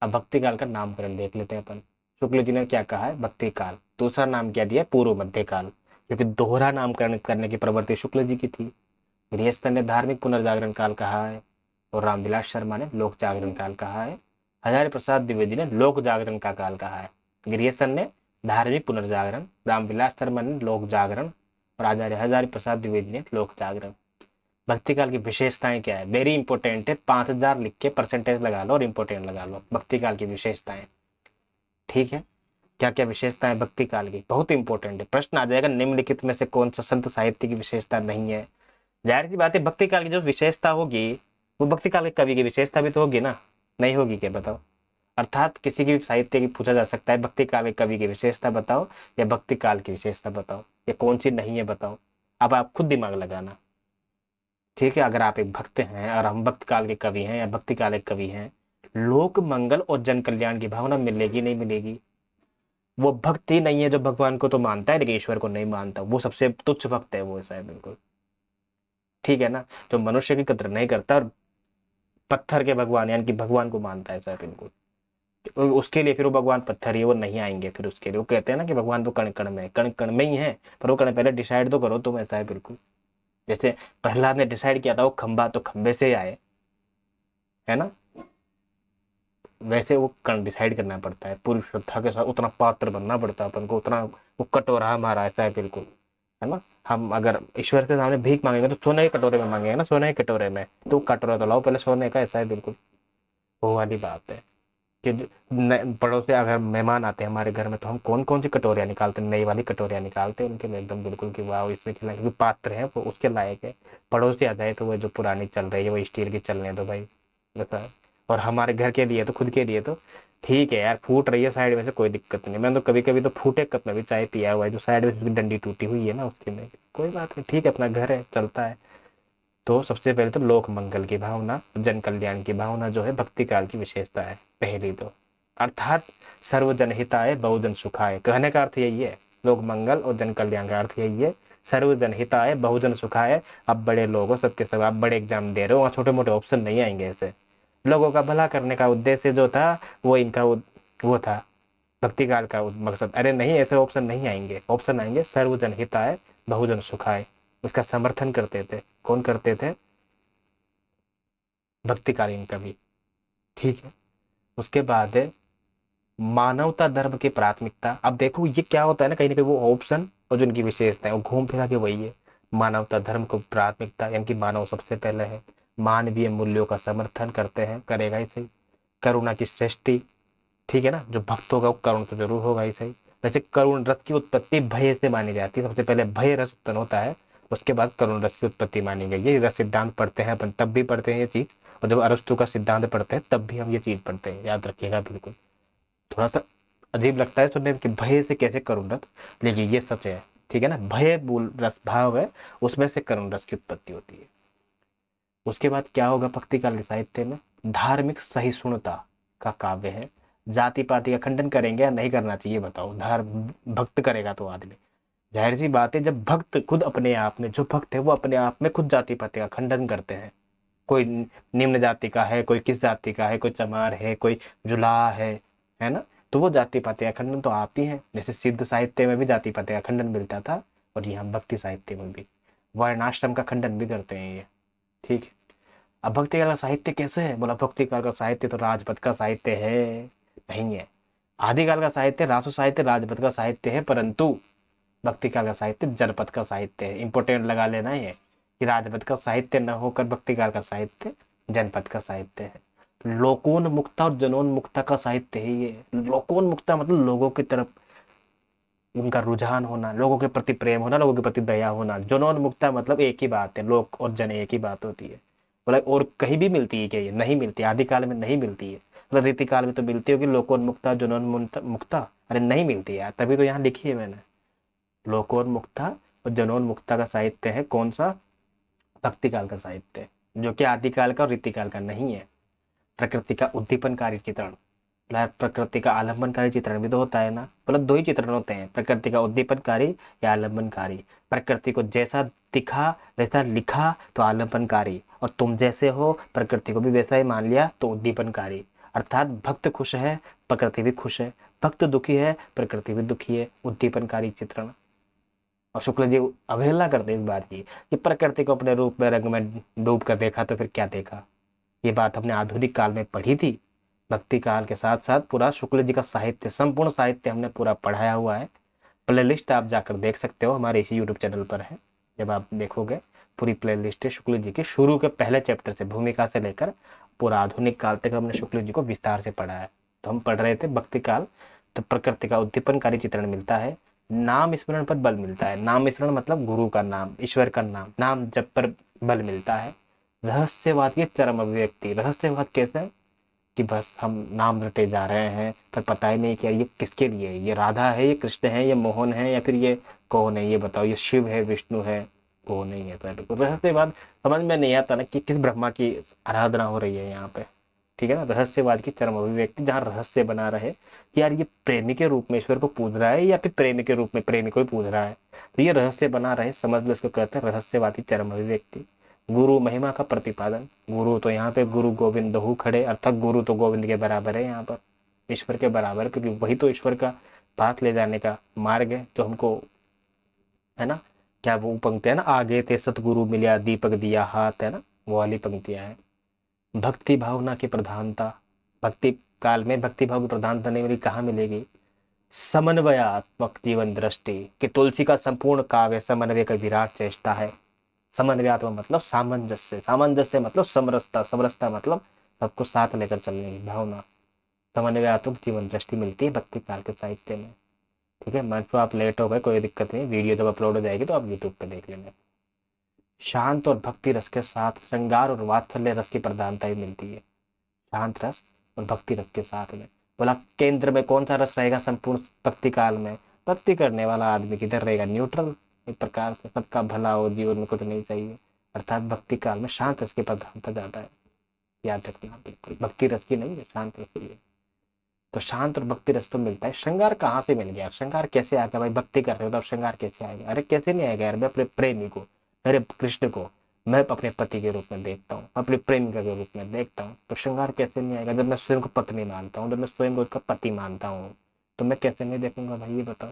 अब भक्ति काल का नामकरण देख लेते हैं अपन। शुक्ल जी ने क्या कहा है, भक्ति काल, दूसरा नाम क्या दिया, पूर्व मध्य काल, क्योंकि दोहरा नामकरण करने की प्रवृत्ति शुक्ल जी की थी। गृहस्थ ने धार्मिक पुनर्जागरण काल कहा है और रामविलास शर्मा ने लोक जागरण काल कहा है। हजारी प्रसाद द्विवेदी ने लोक जागरण का काल कहा है। गृहस्थ ने धार्मिक पुनर्जागरण, रामविलास शर्मा ने लोक जागरण और आचार्य हजारी प्रसाद द्विवेदी ने लोक जागरण। भक्ति काल की विशेषताएं क्या है, वेरी इंपॉर्टेंट है, 5000 लिख के परसेंटेज लगा लो और इंपॉर्टेंट लगा लो। भक्ति काल की विशेषताएं, ठीक है, क्या क्या विशेषताएं भक्ति काल की, बहुत इंपॉर्टेंट है, प्रश्न आ जाएगा निम्नलिखित में से कौन सा संत साहित्य की विशेषता नहीं है। जाहिर सी बात है भक्ति काल की जो विशेषता होगी वो भक्ति काल के कवि की विशेषता भी तो होगी ना, नहीं होगी क्या बताओ। अर्थात किसी की भी साहित्य की पूछा जा सकता है भक्ति काल के कवि की विशेषता बताओ या भक्ति काल की विशेषता बताओ, या कौन सी नहीं है बताओ। अब आप खुद दिमाग लगाना, ठीक है। अगर आप एक भक्त हैं और हम भक्त काल के कवि हैं या भक्ति काल के कवि हैं, लोक मंगल और जन कल्याण की भावना मिलेगी नहीं मिलेगी। वो भक्त ही नहीं है जो भगवान को तो मानता है लेकिन ईश्वर को नहीं मानता, वो सबसे तुच्छ भक्त है वो, ऐसा है बिल्कुल, ठीक है ना। जो मनुष्य की कदर नहीं करता और पत्थर के भगवान यानी कि भगवान को मानता है, ऐसा है बिल्कुल। उसके लिए फिर वो भगवान पत्थर ही है, वो नहीं आएंगे फिर उसके लिए। वो कहते हैं ना कि भगवान तो कण कण में, कण कण में ही है, पर वो कण पहले डिसाइड तो करो तुम, ऐसा है बिल्कुल। जैसे प्रहलाद ने डिसाइड किया था वो खंबा, तो खंबे से आए, है ना, वैसे वो कण डिसाइड करना पड़ता है पूरी श्रद्धा के साथ, उतना पात्र बनना पड़ता है अपन को, उतना वो कटोरा हमारा, ऐसा है बिल्कुल। है ना। हम अगर ईश्वर के सामने भीख मांगेंगे तो सोने के कटोरे में मांगेंगे ना, सोने के कटोरे में, तो कटोरा तो लाओ पहले सोने का, ऐसा है बिल्कुल, वो वाली बात है। कि पड़ोस से अगर मेहमान आते हैं हमारे घर में तो हम कौन कौन सी कटोरियाँ निकालते हैं, नई वाली कटोरियाँ निकालते हैं उनके लिए एकदम बिल्कुल कि वाह इसमें खिलाए, क्योंकि पात्र है वो उसके लायक है। पड़ोसी आ जाए तो वो जो पुरानी चल रही है वो स्टील की चलने दो भाई, बता। और हमारे घर के लिए तो खुद के लिए तो ठीक है यार, फूट रही है साइड में से कोई दिक्कत नहीं, मैंने तो कभी कभी तो फूटे कप में भी चाय पिया हुआ है, जो साइड में से उसकी डंडी टूटी हुई है ना उसके में, कोई बात नहीं, ठीक है अपना घर है चलता है। तो सबसे पहले तो लोक मंगल की भावना, जन कल्याण की भावना जो है भक्ति काल की विशेषता है पहली तो। अर्थात सर्वजन हिताय बहुजन सुखाय, कहने का अर्थ यही है, लोक मंगल और जन कल्याण का अर्थ यही है। सर्वजन हिताय बहुजन सुखाय, अब बड़े लोग हो सबके सब, आप बड़े एग्जाम दे रहे हो, वहाँ छोटे मोटे ऑप्शन नहीं आएंगे ऐसे। लोगों का भला करने का उद्देश्य जो था वो इनका वो था भक्ति काल का मकसद, अरे नहीं ऐसे ऑप्शन नहीं आएंगे, ऑप्शन आएंगे सर्वजन हिताय बहुजन सुखाय। उसका समर्थन करते थे, कौन करते थे, भक्तिकालीन कवि, ठीक है। उसके बाद है मानवता धर्म की प्राथमिकता। अब देखो ये क्या होता है ना कहीं वो ऑप्शन और जो इनकी विशेषता है वो घूम फिरा के वही है। मानवता धर्म को प्राथमिकता यानी कि मानव सबसे पहले है, मानवीय मूल्यों का समर्थन करते हैं, करेगा ही सही। करुणा की सृष्टि, ठीक है ना, जो भक्त होगा वो करुण तो जरूर होगा ही सही। वैसे करुण रस की उत्पत्ति भय से मानी जाती है, सबसे पहले भय रस उत्पन्न होता है, उसके बाद करुण रस की उत्पत्ति मानी गई है। ये रस सिद्धांत पढ़ते हैं अपन तब भी पढ़ते हैं ये चीज, और जब अरस्तु का सिद्धांत पढ़ते हैं तब भी हम ये चीज पढ़ते हैं, याद रखिएगा बिल्कुल। थोड़ा सा अजीब लगता है सुनने में कि भय से कैसे करुण रस, लेकिन ये सच है, ठीक है ना। भय मूल रस भाव है, उसमें से करुण रस की उत्पत्ति होती है। उसके बाद क्या होगा भक्ति काल के साहित्य में, धार्मिक सहिष्णुता का काव्य है। जाति पाति का खंडन करेंगे या नहीं करना चाहिए बताओ, धर्म भक्त करेगा तो आदमी, जाहिर सी बात है जब भक्त खुद अपने आप में, जो भक्त है वो अपने आप में खुद जाति पाति का खंडन करते हैं। कोई निम्न जाति का है, कोई किस जाति का है, कोई चमार है, कोई जुलाहा है ना। तो वो जाति पाति का खंडन तो आप ही है, जैसे सिद्ध साहित्य में भी जाति पाति का खंडन मिलता था, और यहाँ भक्ति साहित्य में भी वर्णाश्रम का खंडन भी करते हैं ये, ठीक है। अब भक्ति काल का साहित्य कैसे है, बोला भक्ति काल का साहित्य तो राजपथ का साहित्य है, नहीं है। आदिकाल का साहित्य रासो साहित्य राजपथ का साहित्य है, परंतु भक्ति काल का साहित्य जनपद का साहित्य है। इंपोर्टेंट लगा लेना है कि राजपथ का साहित्य न होकर भक्ति काल का साहित्य जनपद का साहित्य है। लोकोन्मुक्ता और जनोन्मुक्ता का साहित्य है ये। लोकोन्मुक्ता मतलब लोगों की तरफ उनका रुझान होना, लोगों के प्रति प्रेम होना, लोगों के प्रति दया होना। जनोन्मुक्ता मतलब एक ही बात है, लोक और जन एक ही बात होती है। बोला और कहीं भी मिलती है क्या, ये नहीं मिलती, आदिकाल में नहीं मिलती है। मतलब रीतिकाल में तो मिलती होगी लोकोन्मुक्ता जनोन्मुक्ता, अरे नहीं मिलती यार, तभी तो यहाँ लिखी है मैंने। लोकोन्मुक्ता और जनोन्मुक्ता का साहित्य है कौन सा, भक्ति काल का साहित्य, जो कि आदिकाल का और रीतिकाल का नहीं है। प्रकृति का उद्दीपनकारी चित्रण, प्रकृति का आलम्बनकारी चित्रण भी तो होता है ना, मतलब दो ही चित्रण होते हैं, प्रकृति का उद्दीपनकारी या आलम्बनकारी। प्रकृति को जैसा दिखा वैसा लिखा तो आलम्बनकारी, और तुम जैसे हो प्रकृति को भी वैसा ही मान लिया तो उद्दीपनकारी। अर्थात भक्त खुश है प्रकृति भी खुश है, भक्त दुखी है प्रकृति भी दुखी है, उद्दीपनकारी चित्रण। और शुक्ल जी अवहेलना करते इस बात की कि प्रकृति को अपने रूप में रंग में डूब कर देखा तो फिर क्या देखा। ये बात हमने आधुनिक काल में पढ़ी थी, भक्ति काल के साथ साथ पूरा शुक्ल जी का साहित्य, संपूर्ण साहित्य हमने पूरा पढ़ाया हुआ है। प्लेलिस्ट आप जाकर देख सकते हो, हमारे इसी यूट्यूब चैनल पर है। जब आप देखोगे पूरी प्लेलिस्ट है शुक्ल जी की, शुरू के पहले चैप्टर से भूमिका से लेकर पूरा आधुनिक काल तक हमने शुक्ल जी को विस्तार से पढ़ा है। तो हम पढ़ रहे थे भक्ति काल, तो प्रकृति का उद्दीपनकारी चित्रण मिलता है, नाम स्मरण पर बल मिलता है। नाम स्मरण मतलब गुरु का नाम, ईश्वर का नाम, नाम जप पर बल मिलता है। रहस्यवाद की चरम अभिव्यक्ति, रहस्यवाद कैसे है कि बस हम नाम रटे जा रहे हैं पर पता ही नहीं क्या ये किसके लिए है, ये राधा है, ये कृष्ण है, ये मोहन है, या फिर ये कौन है, ये बताओ, ये शिव है, विष्णु है, कौन नहीं है। पहले तो रहस्यवाद समझ में नहीं आता ना कि किस ब्रह्मा की आराधना हो रही है यहाँ पे, ठीक है ना। रहस्यवाद की चरम अभिव्यक्ति जहाँ रहस्य बना रहे कि यार ये प्रेमी के रूप में ईश्वर को पूज रहा है या फिर प्रेमी के रूप में प्रेमी को ही पूज रहा है, तो ये रहस्य बना रहे, समझ लो इसको कहते हैं रहस्यवादी चरम अभिव्यक्ति। गुरु महिमा का प्रतिपादन, गुरु तो यहाँ पे गुरु गोविंद हु खड़े, अर्थात गुरु तो गोविंद के बराबर है यहाँ पर, ईश्वर के बराबर, क्योंकि वही तो ईश्वर का पाथ ले जाने का मार्ग है जो हमको, है ना। क्या वो पंक्ति है ना, आगे थे सतगुरु मिलिया दीपक दिया हाथ, है ना, वो वाली पंक्तियां हैं। भक्ति भावना की प्रधानता, भक्ति काल में भक्ति भाव की प्रधानता नहीं मिली, कहाँ मिलेगी। समन्वयात्मक जीवन दृष्टि कि तुलसी का संपूर्ण काव्य समन्वय का विराट चेष्टा है। समन्वयात्मक मतलब सामंजस्य, सामंजस्य मतलब समरसता, समरसता मतलब सबको साथ लेकर चलने की भावना। समन्वयात्मक जीवन दृष्टि मिलती है भक्ति काल के साहित्य में। ठीक है, मंच पर आप लेट हो गए, कोई दिक्कत नहीं, वीडियो जब अपलोड हो जाएगी तो आप यूट्यूब पे देख लेना। शांत और भक्ति रस के साथ श्रृंगार और वात्सल्य रस की प्रधानता ही मिलती है। शांत रस और भक्ति रस के साथ में। बोला केंद्र में कौन सा रस रहेगा संपूर्ण भक्ति काल में? भक्ति करने वाला आदमी किधर रहेगा? न्यूट्रल, एक प्रकार से सबका भला हो, जीवन में कुछ नहीं चाहिए। अर्थात भक्ति काल में शांत रस की प्रधानता ज्यादा है। याद रखना, बिल्कुल भक्ति रस की नहीं है, शांत रस की है। तो शांत और भक्ति रस तो मिलता है। श्रृंगार कहाँ से मिल गया? श्रृंगार कैसे आ गया भाई? भक्ति कर रहे हो तो अब श्रृंगार कैसे आएगा? अरे कैसे नहीं आएगा यार, मैं अपने प्रेमी को, मेरे कृष्ण को मैं अपने पति के रूप में देखता हूँ, अपने प्रेमिका के रूप में देखता हूँ, तो श्रृंगार कैसे नहीं आएगा? जब मैं स्वयं को पत्नी मानता हूँ, जब मैं स्वयं को उसका पति मानता हूँ, तो मैं कैसे नहीं देखूंगा भाई, ये बताओ।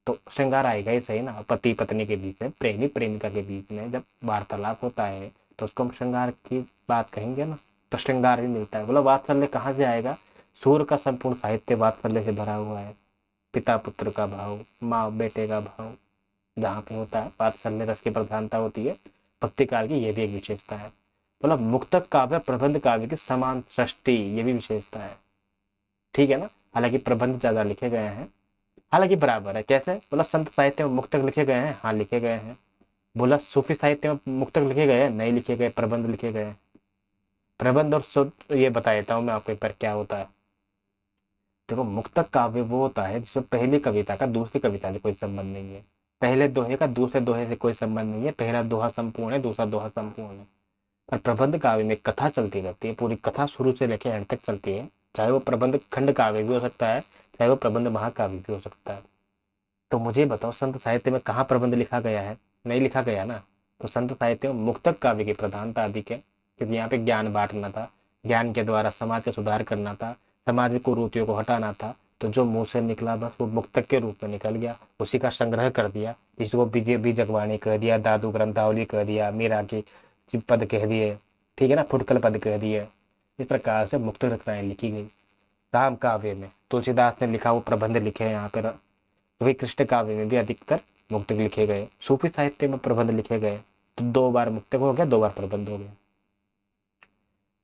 तो श्रृंगार आएगा ही सही ना। पति पत्नी के बीच में, प्रेमी प्रेमिका के बीच में जब वार्तालाप होता है तो उसको हम श्रृंगार की बात कहेंगे ना। तो श्रृंगार ही मिलता है। बोला वात्सल्य कहाँ से आएगा? सूर्य का संपूर्ण साहित्य वात्सल्य से भरा हुआ है। पिता पुत्र का भाव, माँ बेटे का भाव जहाँ पे होता है, वात्सल्य रस की प्रधानता होती है। भक्ति काल की ये भी एक विशेषता है। बोला मुक्तक काव्य प्रबंध काव्य की समान सृष्टि, ये भी विशेषता है। ठीक है ना। हालांकि प्रबंध ज्यादा लिखे गए हैं, हालांकि बराबर है। कैसे? बोला संत साहित्य में मुक्तक लिखे गए हैं, हाँ लिखे गए हैं। बोला सूफी साहित्य में मुक्तक लिखे गए हैं, नहीं लिखे गए, प्रबंध लिखे गए हैं। प्रबंध और ये बता देता हूँ मैं आपके पर क्या होता है। देखो मुक्तक काव्य वो होता है जिसमें पहली कविता का दूसरी कविता से कोई संबंध नहीं है, पहले दोहे का दूसरे दोहे से कोई संबंध नहीं है, पहला दोहा संपूर्ण है, दूसरा दोहा संपूर्ण है। पर प्रबंध काव्य में कथा चलती रहती है, पूरी कथा शुरू से लेकर अंत तक चलती है। चाहे वो प्रबंध खंड काव्य भी हो सकता है, चाहे वो प्रबंध महाकाव्य भी हो सकता है। तो मुझे बताओ संत साहित्य में कहाँ प्रबंध लिखा गया है? नहीं लिखा गया ना। तो संत साहित्य में मुक्तक काव्य की प्रधानता अधिक है, क्योंकि यहाँ पे ज्ञान बांटना था, ज्ञान के द्वारा समाज का सुधार करना था, समाज में कुरीतियों को हटाना था। तो जो मुंह से निकला बस वो मुक्तक के रूप में निकल गया, उसी का संग्रह कर दिया। जिसको बीजकवाणी कह दिया, दादू ग्रंथावली कह दिया, मीरा की पद कह दिए, ठीक है ना, फुटकल पद कह दिए। इस प्रकार से मुक्त रचनाएं लिखी गई। राम काव्य में तुलसीदास ने लिखा वो प्रबंध लिखे हैं यहाँ पे। वही कृष्ण काव्य में भी अधिकतर मुक्तक लिखे गए। सूफी साहित्य में प्रबंध लिखे गए। तो दो बार मुक्तक हो गया, दो बार प्रबंध हो गया।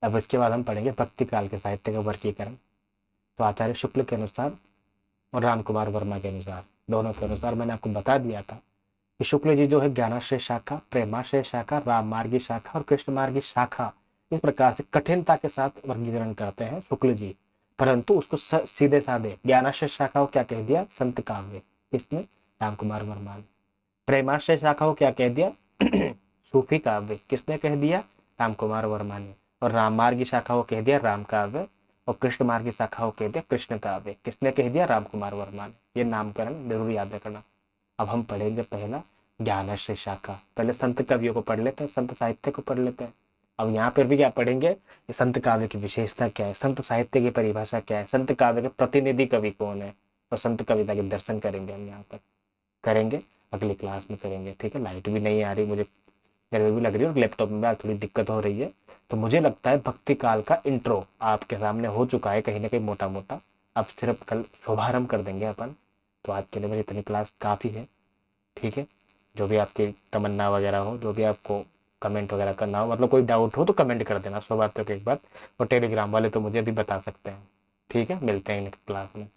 अब इसके बाद हम पढ़ेंगे भक्ति काल के साहित्य का वर्गीकरण। तो आचार्य शुक्ल के अनुसार और राम कुमार वर्मा के अनुसार, दोनों के अनुसार मैंने आपको बता दिया था कि शुक्ल जी जो है ज्ञानाश्रय शाखा, प्रेमाश्रय शाखा, राम मार्गी शाखा और कृष्ण मार्गी शाखा, इस प्रकार से कठिनता के साथ वर्गीकरण करते हैं शुक्ल जी। परंतु उसको सीधे साधे ज्ञानाश्रय शाखा को क्या कह दिया? संत काव्य। इसने राम कुमार वर्मा ने। प्रेमाश्रय शाखा को क्या कह दिया? सूफी काव्य। किसने कह दिया? राम कुमार वर्मा ने। और राम मार्ग की शाखा को कह दिया राम काव्य, और कृष्ण मार्ग की शाखा को कह दिया कृष्ण काव्य। किसने कह दिया? राम कुमार वर्मा ने। ये नामकरण जरूर याद रखना। अब हम पढ़ेंगे पहला ज्ञानाश्रय शाखा। पहले संत कवियों को पढ़ लेते हैं, संत साहित्य को पढ़ लेते हैं। अब यहाँ पर भी क्या पढ़ेंगे? संत काव्य की विशेषता क्या है, संत साहित्य की परिभाषा क्या है, संत काव्य के प्रतिनिधि कवि कौन है, और संत कविता के दर्शन करेंगे हम यहाँ पर। करेंगे, अगली क्लास में करेंगे। ठीक है। लाइट भी नहीं आ रही, मुझे गर्मी भी लग रही है और लैपटॉप में थोड़ी दिक्कत हो रही है। तो मुझे लगता है भक्ति काल का इंट्रो आपके सामने हो चुका है कहीं ना कहीं मोटा मोटा। अब सिर्फ कल शुभारंभ कर देंगे अपन। तो आज के लिए मेरी इतनी क्लास काफ़ी है। ठीक है। जो भी आपकी तमन्ना वगैरह हो, जो भी आपको कमेंट वगैरह करना हो, मतलब कोई डाउट हो तो कमेंट कर देना, 100 बात तो एक बात। और टेलीग्राम वाले तो मुझे भी बता सकते हैं। ठीक है, मिलते हैं नेक्स्ट क्लास में।